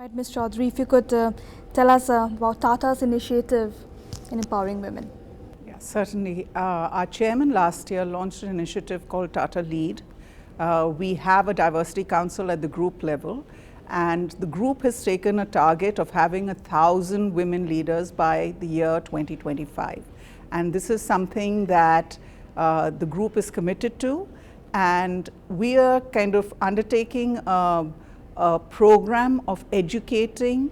Right, Ms. Chaudhry, if you could tell us about Tata's initiative in empowering women. Yeah, certainly. Our chairman last year launched an initiative called Tata Lead. We have a diversity council at the group level, and the group has taken a target of having 1,000 women leaders by the year 2025. And this is something that the group is committed to, and we are kind of undertaking a program of educating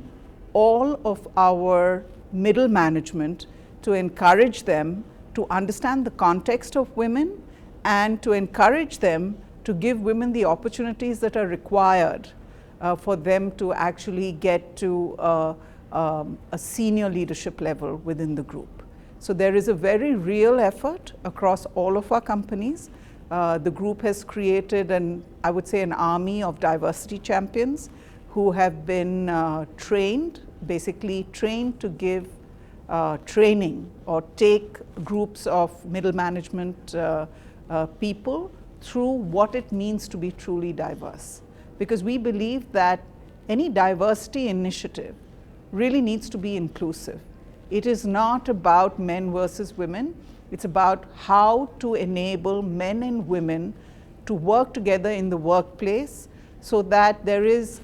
all of our middle management to encourage them to understand the context of women and to encourage them to give women the opportunities that are required for them to actually get to a senior leadership level within the group. So there is a very real effort across all of our companies. The group has created I would say an army of diversity champions who have been trained, basically trained to give training or take groups of middle management people through what it means to be truly diverse. Because we believe that any diversity initiative really needs to be inclusive. It is not about men versus women. It's about how to enable men and women to work together in the workplace so that there is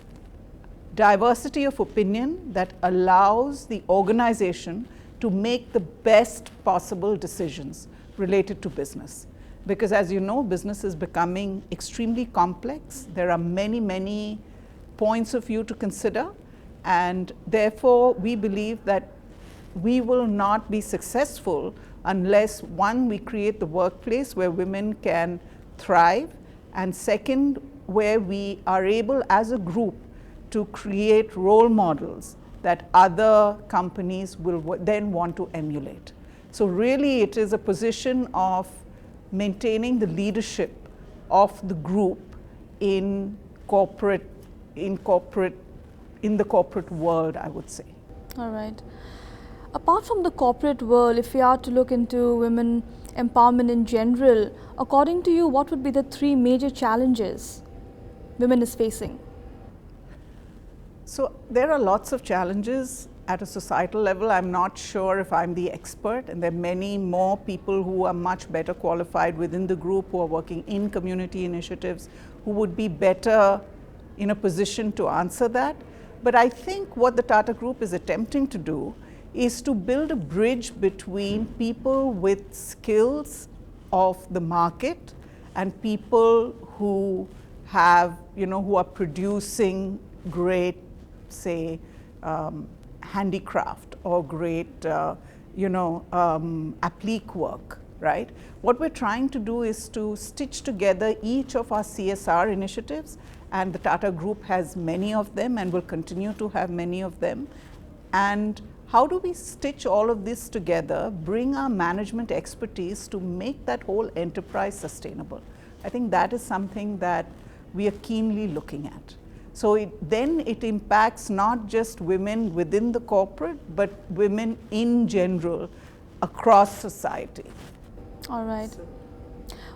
diversity of opinion that allows the organization to make the best possible decisions related to business. Because as you know, business is becoming extremely complex. There are many, many points of view to consider, and therefore we believe that we will not be successful unless, one, we create the workplace where women can thrive, and second, where we are able as a group to create role models that other companies will then want to emulate. So really it is a position of maintaining the leadership of the group in the corporate world, I would say. All right. Apart from the corporate world, if we are to look into women empowerment in general, according to you, what would be the three major challenges women is facing? So there are lots of challenges at a societal level. I'm not sure if I'm the expert, and there are many more people who are much better qualified within the group, who are working in community initiatives, who would be better in a position to answer that. But I think what the Tata Group is attempting to do is to build a bridge between people with skills of the market and people who have, who are producing great, say, handicraft or great, applique work, right? What we're trying to do is to stitch together each of our CSR initiatives, and the Tata Group has many of them and will continue to have many of them. And how do we stitch all of this together, bring our management expertise to make that whole enterprise sustainable? I think that is something that we are keenly looking at. So then it impacts not just women within the corporate, but women in general across society. All right.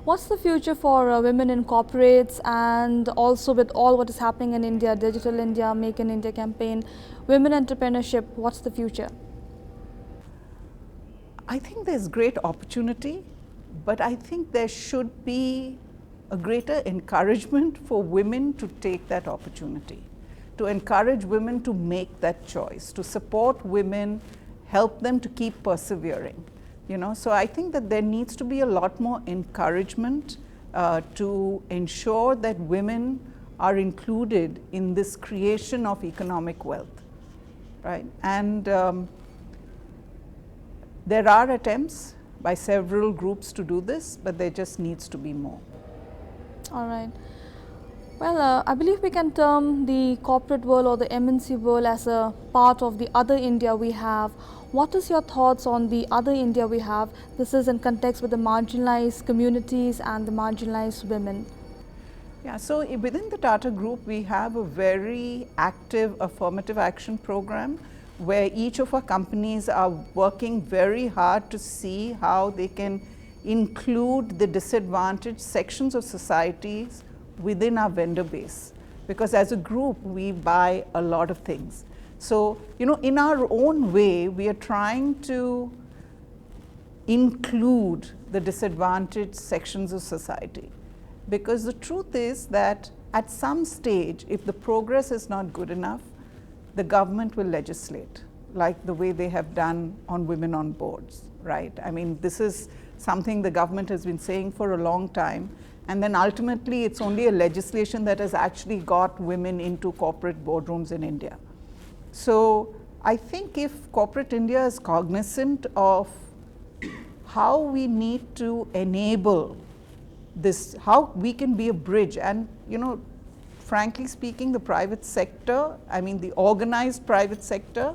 What's the future for women in corporates, and also with all what is happening in India, Digital India, Make in India campaign, women entrepreneurship, what's the future? I think there's great opportunity, but I think there should be a greater encouragement for women to take that opportunity, to encourage women to make that choice, to support women, help them to keep persevering. So I think that there needs to be a lot more encouragement to ensure that women are included in this creation of economic wealth, right? And there are attempts by several groups to do this, but there just needs to be more. All right. Well, I believe we can term the corporate world or the MNC world as a part of the other India we have. What is your thoughts on the other India we have? This is in context with the marginalized communities and the marginalized women. Yeah, so within the Tata Group, we have a very active affirmative action program where each of our companies are working very hard to see how they can include the disadvantaged sections of societies within our vendor base. because as a group, we buy a lot of things. So, in our own way, we are trying to include the disadvantaged sections of society. Because the truth is that at some stage, if the progress is not good enough, the government will legislate, like the way they have done on women on boards, right? I mean, this is something the government has been saying for a long time. And then ultimately, it's only a legislation that has actually got women into corporate boardrooms in India. So I think if corporate India is cognizant of how we need to enable this, how we can be a bridge, and frankly speaking, the private sector, I mean the organized private sector,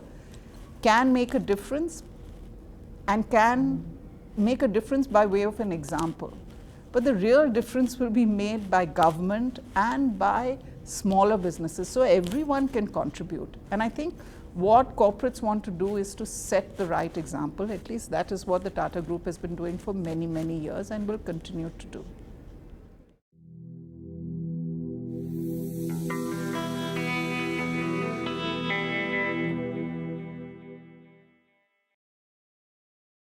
can make a difference and can make a difference by way of an example. But the real difference will be made by government and by smaller businesses, so everyone can contribute. And I think what corporates want to do is to set the right example. At least that is what the Tata Group has been doing for many, many years and will continue to do.